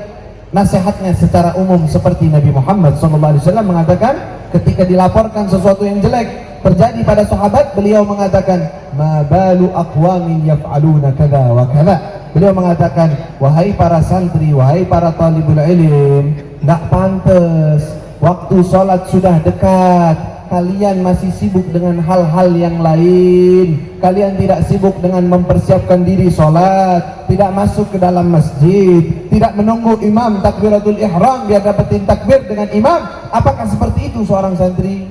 nasihatnya secara umum seperti Nabi Muhammad SAW mengatakan, ketika dilaporkan sesuatu yang jelek terjadi pada sahabat, beliau mengatakan, ma balu aqwamin yaf'aluna kadza wa kadza. Beliau mengatakan, wahai para santri, wahai para talibul ilm, tidak pantas waktu sholat sudah dekat kalian masih sibuk dengan hal-hal yang lain. Kalian tidak sibuk dengan mempersiapkan diri sholat, tidak masuk ke dalam masjid, tidak menunggu imam takbiratul ihram biar dapetin takbir dengan imam. Apakah seperti itu seorang santri?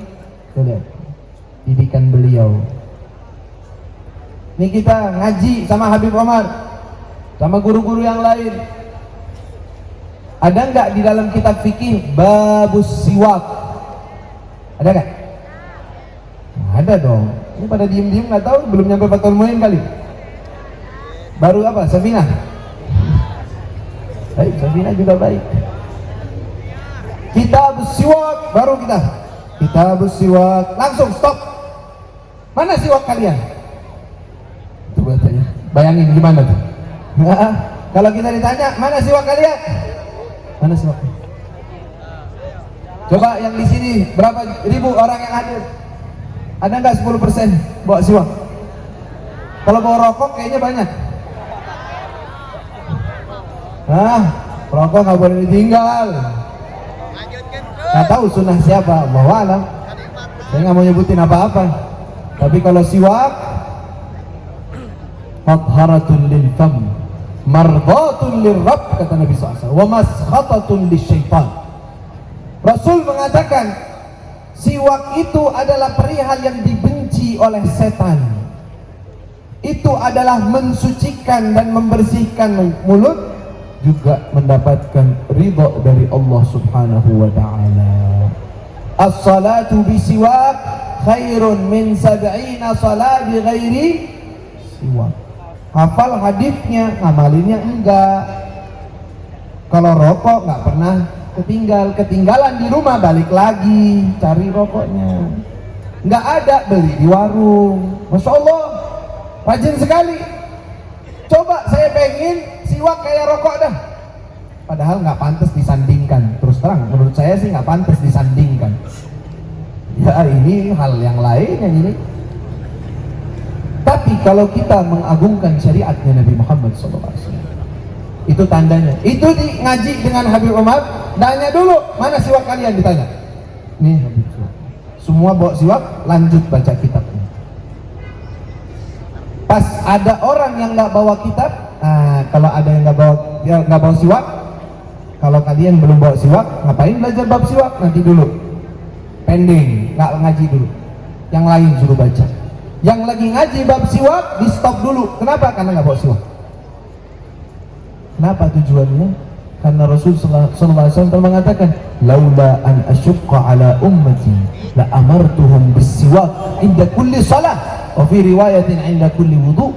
Lihat didikan beliau. Ini kita ngaji sama Habib Umar, sama guru-guru yang lain. Ada nggak di dalam kitab fikih babus siwak? Ada nggak? Ada dong. Ini pada diem-diem nggak tahu, belum nyampe Fathul Muin kali. Baru apa? Safinah. Baik, Safinah juga baik. Kitab siwak baru kita. Kitab siwak langsung stop. Mana siwak kalian? Coba tanya. Bayangin gimana tuh? Kalau kita ditanya, mana siwak kalian? Mana siwak? Coba yang di sini berapa ribu orang yang hadir? Ada nggak 10% bawa siwak? Kalau bawa rokok kayaknya banyak. Rokok nggak boleh ditinggal. Nggak tahu sunnah siapa, Allahu a'lam. Saya nggak mau nyebutin apa-apa. Tapi kalau siwak, matharatun lil fam, mardatun lirrabb, kata Nabi SAW, wa maskhatatun lisyaitan. Rasul mengatakan siwak itu adalah perihal yang dibenci oleh setan. Itu adalah mensucikan dan membersihkan mulut, juga mendapatkan ridha dari Allah Subhanahu wa ta'ala. As-salatu bisiwak khairun min 70 salat bi ghairi siwak. Hafal hadisnya, ngamalinnya enggak. Kalau rokok nggak pernah ketinggalan di rumah, balik lagi cari rokoknya. Nggak ada, beli di warung. Masya Allah, rajin sekali. Coba saya pengen siwak kayak rokok dah. Padahal nggak pantas disandingkan. Terus terang, menurut saya sih nggak pantas disandingkan. Ya ini hal yang lain yang ini. Tapi kalau kita mengagungkan syariatnya Nabi Muhammad SAW, itu tandanya. Itu di ngaji dengan Habib Umar, tanya dulu, mana siwak kalian, ditanya. Nih Habib siwak. Semua bawa siwak, lanjut baca kitabnya. Pas ada orang yang nggak bawa kitab, kalau ada yang nggak bawa siwak, Kalau kalian belum bawa siwak, ngapain belajar bab siwak? Nanti dulu, pending, nggak ngaji dulu. Yang lain suruh baca. Yang lagi ngaji bab siwak, di stop dulu. Kenapa? Karena nggak bawa siwak. Kenapa tujuannya? Karena Rasul sallallahu alaihi wasallam mengatakan, "Laula an asyqa ala ummati la amartuhum bis-siwak 'inda kulli shalah wa fi riwayatin 'inda kulli wudu."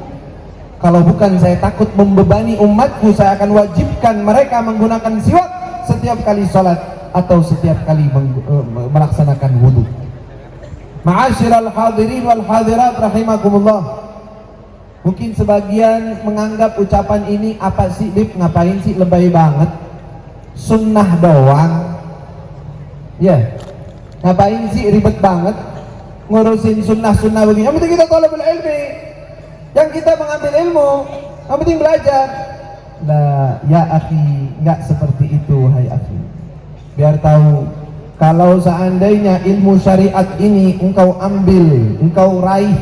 Kalau bukan saya takut membebani umatku, saya akan wajibkan mereka menggunakan siwak setiap kali salat atau setiap kali melaksanakan wudu. Ma'asyiral hadirin wal hadirat rahimakumullah. Mungkin sebagian menganggap ucapan ini apa sih, Dip? Ngapain sih, lebay banget, sunnah doang ya, ngapain sih ribet banget ngurusin sunnah-sunnah begini. Yang penting kita thalabul ilmi, yang kita mengambil ilmu, yang penting belajar. Lah ya akhi, nggak seperti itu hai akhi. Biar tahu, kalau seandainya ilmu syariat ini engkau ambil, engkau raih,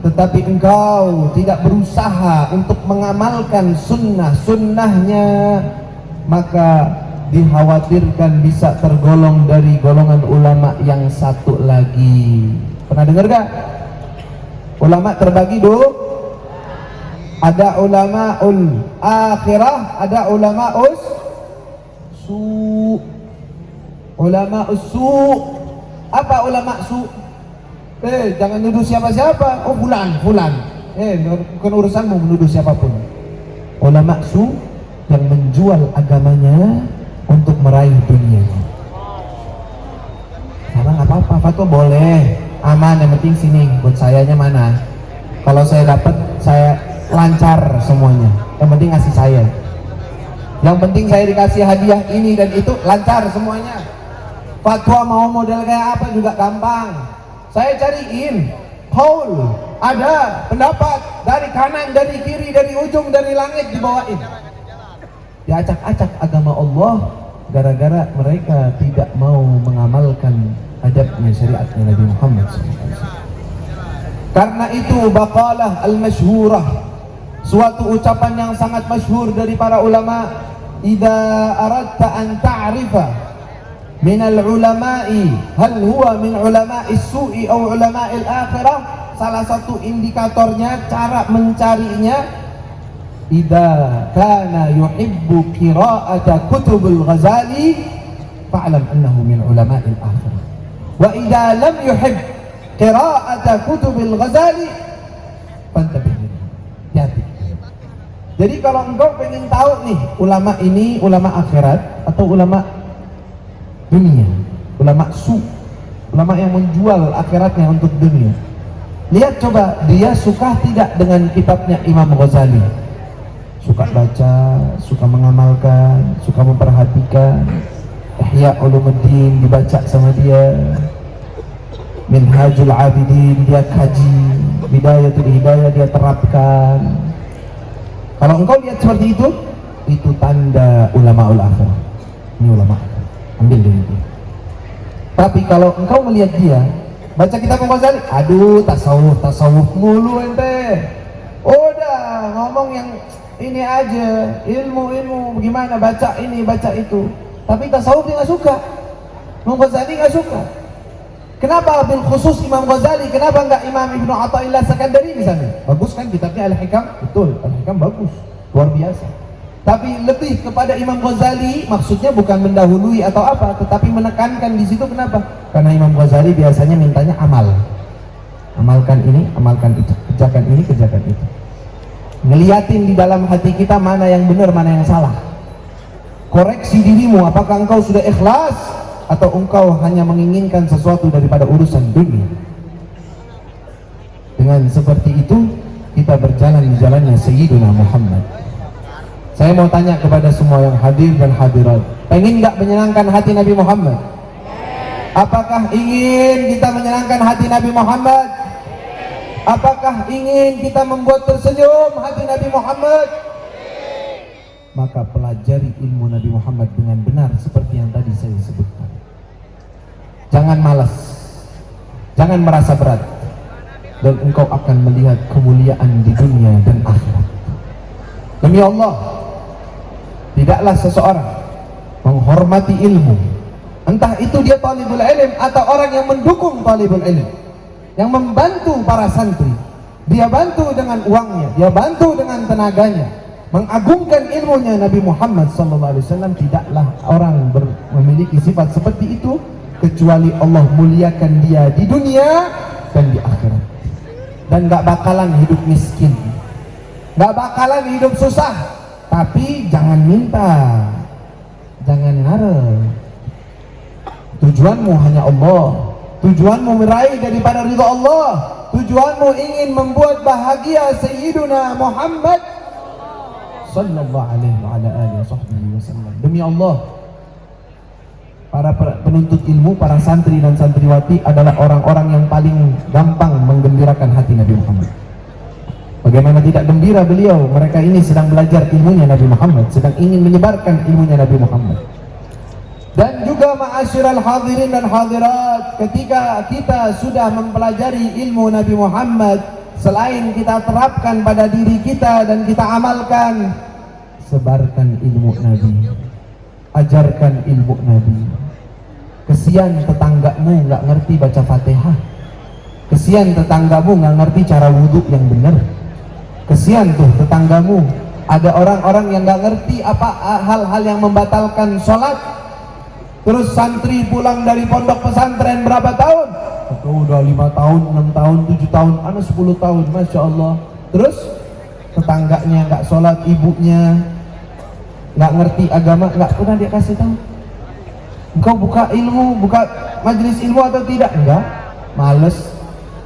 tetapi engkau tidak berusaha untuk mengamalkan sunnah-sunnahnya, maka dikhawatirkan bisa tergolong dari golongan ulama yang satu lagi. Pernah dengar gak? Ulama terbagi dulu. Ada ulamaul akhirah, ada ulamaus su. Ulamaus su. Apa ulama su? Jangan nuduh siapa-siapa. Oh fulan. Bukan urusanmu menuduh siapapun. Ulama su yang menjual agamanya untuk meraih dunia. Karena nggak apa-apa, fatwa boleh, aman, yang penting sini buat sayanya mana. Kalau saya dapat, saya lancar semuanya. Yang penting ngasih saya. Yang penting saya dikasih hadiah ini dan itu, lancar semuanya. Fatwa mau model kayak apa juga gampang. Saya cariin qaul, ada pendapat dari kanan, dari kiri, dari ujung, dari langit, dibawain. Diacak-acak agama Allah gara-gara mereka tidak mau mengamalkan adabnya, syariatnya Nabi Muhammad SAW. Karena itu baqalah al-masyhurah, suatu ucapan yang sangat masyhur dari para ulama, idza aradta an ta'rifa min al-ulama'i hal huwa min ulama'is su'i aw ulama'il akhirah, salah satu indikatornya, cara mencarinya, idza kana yuhibbu qira'ata kutubul Ghazali fa'lam annahu min ulama'il akhirah, wa idza lam yuhibb qira'ata kutubil Ghazali fantabih. Hati. Jadi kalau engkau pengen tahu nih, ulama ini ulama akhirat atau ulama dunia, ulama su, ulama yang menjual akhiratnya untuk dunia, lihat coba dia suka tidak dengan kitabnya Imam Ghazali. Suka baca, suka mengamalkan, suka memperhatikan. Ihya Ulumuddin dibaca sama dia, Minhajul Abidin dia kaji, Bidayatul Hidayah dia terapkan. Kalau engkau lihat seperti itu tanda ulamaul akhirah. Ini ulama, ambil dari dia. Tapi kalau engkau melihat dia baca kitab Ghazali, aduh tasawuf mulu ente, udah ngomong yang ini aja, ilmu gimana, baca ini baca itu, tapi tasawuf dia nggak suka. Imam Ghazali nggak suka. Kenapa bil khusus Imam Ghazali? Kenapa nggak Imam Ibnu Athaillah Sakandari misalnya? Bagus kan kitabnya Al-Hikam, betul, Al-Hikam bagus, luar biasa. Tapi lebih kepada Imam Ghazali, maksudnya bukan mendahului atau apa, tetapi menekankan di situ. Kenapa? Karena Imam Ghazali biasanya mintanya amal, amalkan ini, amalkan itu, kerjakan ini, kerjakan itu. Ngeliatin di dalam hati kita mana yang benar, mana yang salah. Koreksi dirimu, apakah engkau sudah ikhlas atau engkau hanya menginginkan sesuatu daripada urusan dunia. Dengan seperti itu kita berjalan di jalannya Sayyidina Muhammad. Saya mau tanya kepada semua yang hadir dan hadirat, pengen nggak menyenangkan hati Nabi Muhammad? Apakah ingin kita menyenangkan hati Nabi Muhammad? Apakah ingin kita membuat tersenyum hati Nabi Muhammad? Maka pelajari ilmu Nabi Muhammad dengan benar seperti yang tadi saya sebutkan. Jangan malas, jangan merasa berat, dan engkau akan melihat kemuliaan di dunia dan akhirat. Demi Allah, tidaklah seseorang menghormati ilmu. Entah itu dia talibul ilm atau orang yang mendukung talibul ilm, yang membantu para santri. Dia bantu dengan uangnya, dia bantu dengan tenaganya, mengagungkan ilmunya. Nabi Muhammad SAW tidaklah orang memiliki sifat seperti itu kecuali Allah muliakan dia di dunia dan di akhirat. Dan gak bakalan hidup miskin, gak bakalan hidup susah. Tapi jangan minta, jangan ngarep. Tujuanmu hanya Allah, tujuanmu meraih daripada ridha Allah, tujuanmu ingin membuat bahagia Sayyiduna Muhammad sallallahu alaihi wa ala alihi wasallam. Demi Allah, para penuntut ilmu, para santri dan santriwati adalah orang-orang yang paling gampang menggembirakan hati Nabi Muhammad. Bagaimana tidak gembira beliau, mereka ini sedang belajar ilmunya Nabi Muhammad, sedang ingin menyebarkan ilmunya Nabi Muhammad. Dan juga ma'asyiral hadirin dan hadirat, ketika kita sudah mempelajari ilmu Nabi Muhammad, selain kita terapkan pada diri kita dan kita amalkan, sebarkan ilmu Nabi, ajarkan ilmu Nabi. Kesian tetanggamu nggak ngerti baca Fatihah, kesian tetanggamu nggak ngerti cara wudhu yang benar, kesian tuh tetanggamu ada orang-orang yang nggak ngerti apa hal-hal yang membatalkan sholat. Terus santri pulang dari pondok pesantren berapa tahun? Itu udah 5 tahun, 6 tahun, 7 tahun, anak 10 tahun, Masya Allah. Terus tetangganya nggak sholat, ibunya nggak ngerti agama, nggak pernah dia kasih tahu. Engkau buka ilmu, buka majelis ilmu atau tidak? Enggak, males,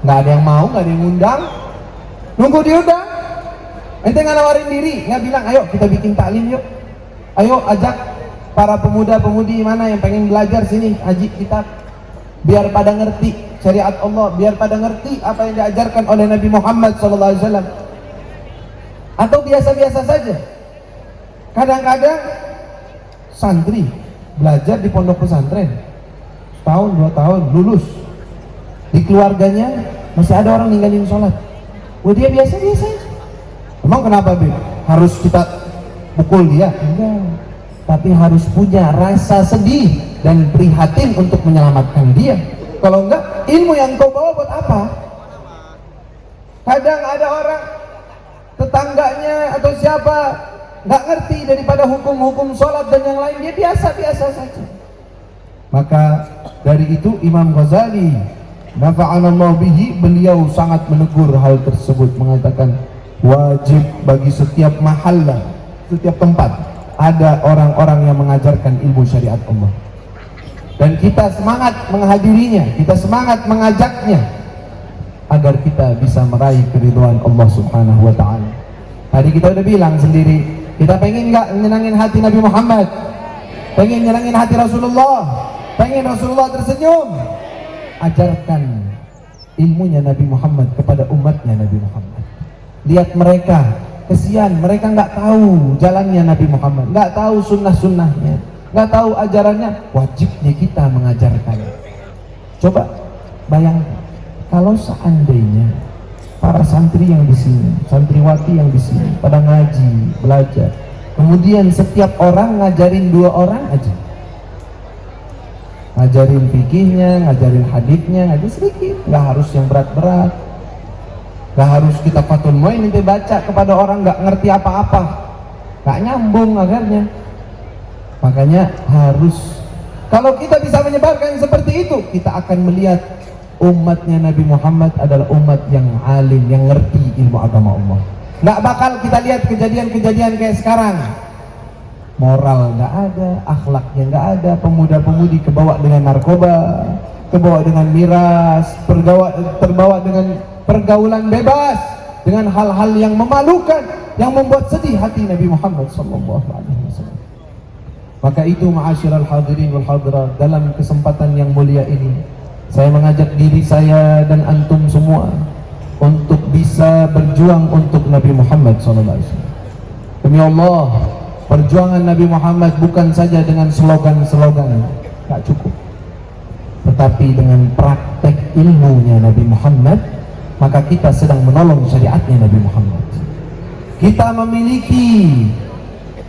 nggak ada yang mau, nggak ada yang ngundang, nunggu diundang. Ente nggak nawarin diri, nggak bilang, ayo kita bikin taklim yuk, ayo ajak para pemuda-pemudi mana yang pengen belajar sini, haji kitab, biar pada ngerti syariat Allah, biar pada ngerti apa yang diajarkan oleh Nabi Muhammad SAW. Atau biasa-biasa saja. Kadang-kadang santri belajar di pondok pesantren setahun, 2 tahun, lulus, di keluarganya masih ada orang ninggalin sholat. Wah, dia biasa-biasa aja. Emang kenapa, Beb? Harus kita pukul dia? Enggak, tapi harus punya rasa sedih dan prihatin untuk menyelamatkan dia. Kalau enggak, ilmu yang kau bawa buat apa? Kadang ada orang tetangganya atau siapa nggak ngerti daripada hukum-hukum sholat dan yang lain, dia biasa-biasa saja. Maka dari itu Imam Ghazali nafa'anallahu bihi, beliau sangat menegur hal tersebut, mengatakan wajib bagi setiap mahallah, setiap tempat ada orang-orang yang mengajarkan ilmu syariat Allah, dan kita semangat menghadirinya, kita semangat mengajaknya agar kita bisa meraih keridhaan Allah Subhanahu wa ta'ala. Tadi kita udah bilang sendiri, kita pengen nggak menyenangin hati Nabi Muhammad, pengen menyenangin hati Rasulullah, pengen Rasulullah tersenyum. Ajarkan ilmunya Nabi Muhammad kepada umatnya Nabi Muhammad. Lihat mereka, kesian, mereka nggak tahu jalannya Nabi Muhammad, nggak tahu sunnah-sunnahnya, nggak tahu ajarannya. Wajibnya kita mengajarkannya. Coba bayangkan kalau seandainya para santri yang di sini, santriwati yang di sini pada ngaji, belajar, kemudian setiap orang ngajarin 2 orang aja, ngajarin fikihnya, ngajarin haditsnya, ngaji sedikit, nggak harus yang berat-berat. Gak harus kita fatul mu'in nanti baca kepada orang gak ngerti apa-apa, gak nyambung akhirnya. Makanya harus, kalau kita bisa menyebarkan seperti itu, kita akan melihat umatnya Nabi Muhammad adalah umat yang alim, yang ngerti ilmu agama Allah. Gak bakal kita lihat kejadian-kejadian kayak sekarang, moral gak ada, akhlaknya gak ada, pemuda-pemudi kebawa dengan narkoba, kebawa dengan miras, terbawa dengan pergaulan bebas, dengan hal-hal yang memalukan, yang membuat sedih hati Nabi Muhammad SAW. Maka itu ma'asyiral hadirin wal hadirat, dalam kesempatan yang mulia ini saya mengajak diri saya dan antum semua untuk bisa berjuang untuk Nabi Muhammad SAW. Demi Allah, perjuangan Nabi Muhammad bukan saja dengan slogan-slogan, tak cukup, tetapi dengan praktek ilmunya Nabi Muhammad, maka kita sedang menolong syariatnya Nabi Muhammad. Kita memiliki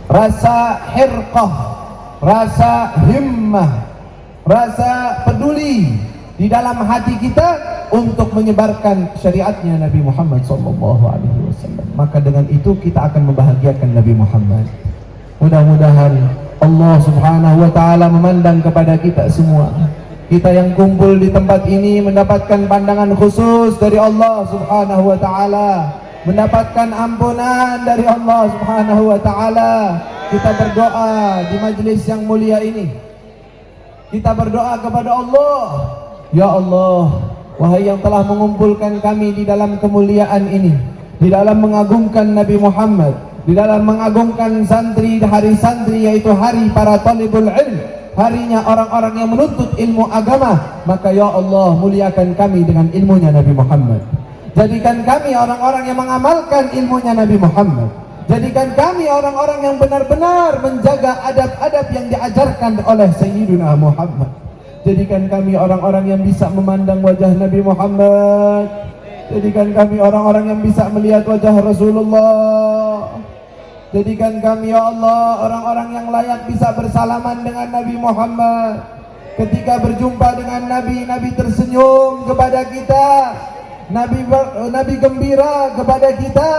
rasa hirqah, rasa himmah, rasa peduli di dalam hati kita untuk menyebarkan syariatnya Nabi Muhammad SAW. Maka dengan itu kita akan membahagiakan Nabi Muhammad. Mudah-mudahan Allah Subhanahu wa Ta'ala memandang kepada kita semua. Kita yang kumpul di tempat ini mendapatkan pandangan khusus dari Allah Subhanahu wa Ta'ala, mendapatkan ampunan dari Allah Subhanahu wa Ta'ala. Kita berdoa di majelis yang mulia ini. Kita berdoa kepada Allah, ya Allah, wahai yang telah mengumpulkan kami di dalam kemuliaan ini, di dalam mengagungkan Nabi Muhammad, di dalam mengagungkan santri, hari santri yaitu hari para talibul ilm, harinya orang-orang yang menuntut ilmu agama. Maka ya Allah, muliakan kami dengan ilmunya Nabi Muhammad. Jadikan kami orang-orang yang mengamalkan ilmunya Nabi Muhammad. Jadikan kami orang-orang yang benar-benar menjaga adab-adab yang diajarkan oleh Sayyidina Muhammad. Jadikan kami orang-orang yang bisa memandang wajah Nabi Muhammad. Jadikan kami orang-orang yang bisa melihat wajah Rasulullah. Jadikan kami ya Allah orang-orang yang layak bisa bersalaman dengan Nabi Muhammad. Ketika berjumpa dengan Nabi, Nabi tersenyum kepada kita. Nabi gembira kepada kita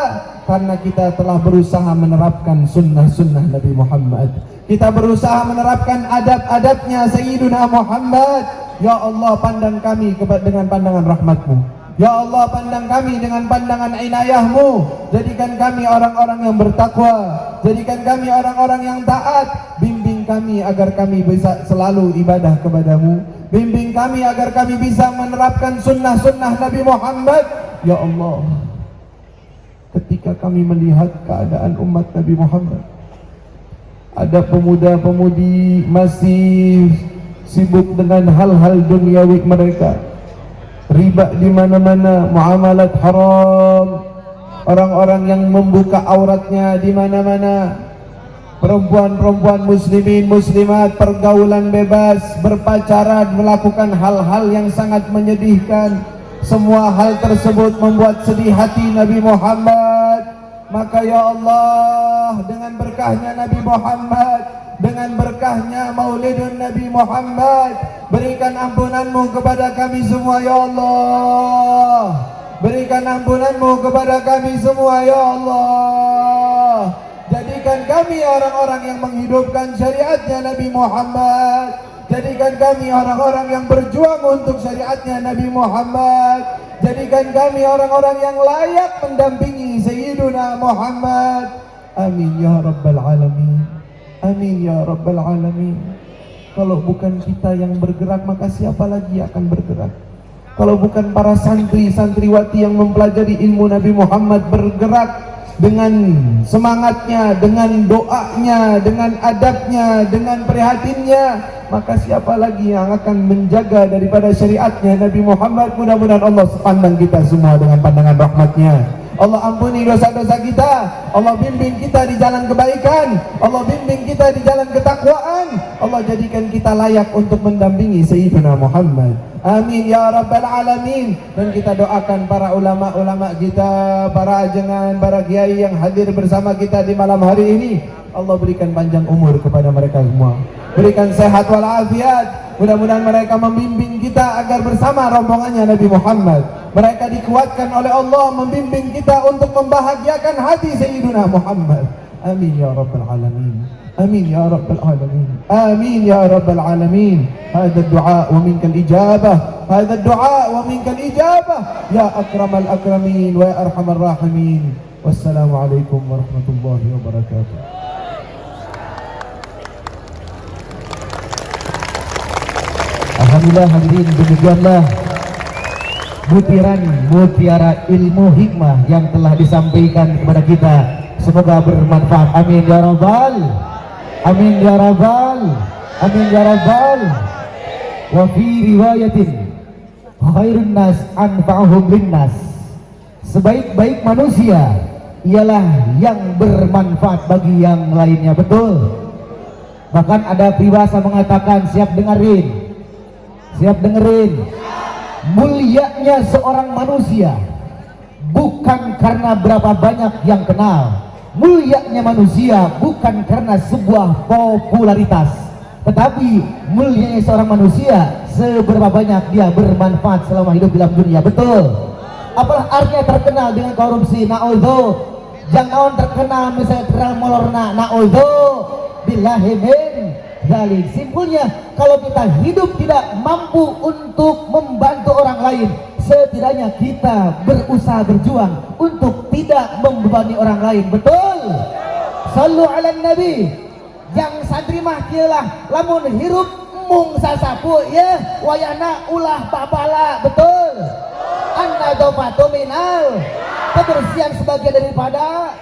karena kita telah berusaha menerapkan sunnah-sunnah Nabi Muhammad. Kita berusaha menerapkan adab-adabnya Sayyidina Muhammad. Ya Allah, pandang kami dengan pandangan rahmat-Mu. Ya Allah, pandang kami dengan pandangan inayah-Mu. Jadikan kami orang-orang yang bertakwa. Jadikan kami orang-orang yang taat. Bimbing kami agar kami bisa selalu ibadah kepada-Mu. Bimbing kami agar kami bisa menerapkan sunnah-sunnah Nabi Muhammad. Ya Allah, ketika kami melihat keadaan umat Nabi Muhammad, ada pemuda-pemudi masih sibuk dengan hal-hal duniawi mereka, riba di mana-mana, muamalat haram, orang-orang yang membuka auratnya di mana-mana, perempuan-perempuan muslimin muslimat pergaulan bebas, berpacaran, melakukan hal-hal yang sangat menyedihkan. Semua hal tersebut membuat sedih hati Nabi Muhammad. Maka ya Allah, dengan berkahnya Nabi Muhammad, dengan berkahnya maulidun Nabi Muhammad, berikan ampunan-Mu kepada kami semua ya Allah. Berikan ampunan-Mu kepada kami semua ya Allah. Jadikan kami orang-orang yang menghidupkan syariatnya Nabi Muhammad. Jadikan kami orang-orang yang berjuang untuk syariatnya Nabi Muhammad. Jadikan kami orang-orang yang layak mendampingi Sayyiduna Muhammad. Amin ya Rabbal Alamin. Amin ya Rabbal Alamin. Kalau bukan kita yang bergerak, maka siapa lagi akan bergerak? Kalau bukan para santri-santriwati yang mempelajari ilmu Nabi Muhammad bergerak dengan semangatnya, dengan doanya, dengan adabnya, dengan prihatinnya, maka siapa lagi yang akan menjaga daripada syariatnya Nabi Muhammad? Mudah-mudahan Allah pandang kita semua dengan pandangan rahmatnya. Allah ampuni dosa-dosa kita. Allah bimbing kita di jalan kebaikan. Allah bimbing kita di jalan ketakwaan. Allah jadikan kita layak untuk mendampingi Sayyidina Muhammad. Amin ya Rabbal Alamin. Dan kita doakan para ulama-ulama kita, para ajengan, para kiai yang hadir bersama kita di malam hari ini. Allah berikan panjang umur kepada mereka semua. Berikan sehat walafiat. Mudah-mudahan mereka membimbing kita agar bersama rombongannya Nabi Muhammad. Mereka dikuatkan oleh Allah membimbing kita untuk membahagiakan hati Sayyidina Muhammad. Amin ya Rabbal Alamin. Amin ya Rabbal Alamin. Amin ya Rabbal Alamin. Hadha ad-du'a wa minka al-ijabah. Hadha ad-du'a wa minka al-ijabah. Ya akramal akramin wa ya arhamar rahimin. Wassalamualaikum warahmatullahi wabarakatuh. Alhamdulillah hadirin, demikianlah butiran mutiara ilmu hikmah yang telah disampaikan kepada kita. Semoga bermanfaat. Amin ya rabbal, amin ya rabbal, amin ya rabbal. Wa fi riwayatin khairun nas anfa'uhum linnas. Sebaik-baik manusia ialah yang bermanfaat bagi yang lainnya. Betul. Bahkan ada peribahasa mengatakan, siap dengerin, mulianya seorang manusia bukan karena berapa banyak yang kenal. Mulianya manusia bukan karena sebuah popularitas, Tetapi mulianya seorang manusia seberapa banyak dia bermanfaat selama hidup dalam dunia. Betul. Apalah artinya terkenal dengan korupsi? Na'udzu. Jangan terkenal misalnya terkenal molorna. Na'udzu billahi min dzalik. Simpulnya, kalau kita hidup tidak mampu untuk membantu orang lain, setidaknya kita berusaha berjuang untuk tidak membebani orang lain. Betul. Sallu ala nabi. Yang santri mah kieulah lamun hirup mung sasapu ya wayana ulah babala. Betul. An-nadzafatu minal, kebersihan sebagian daripada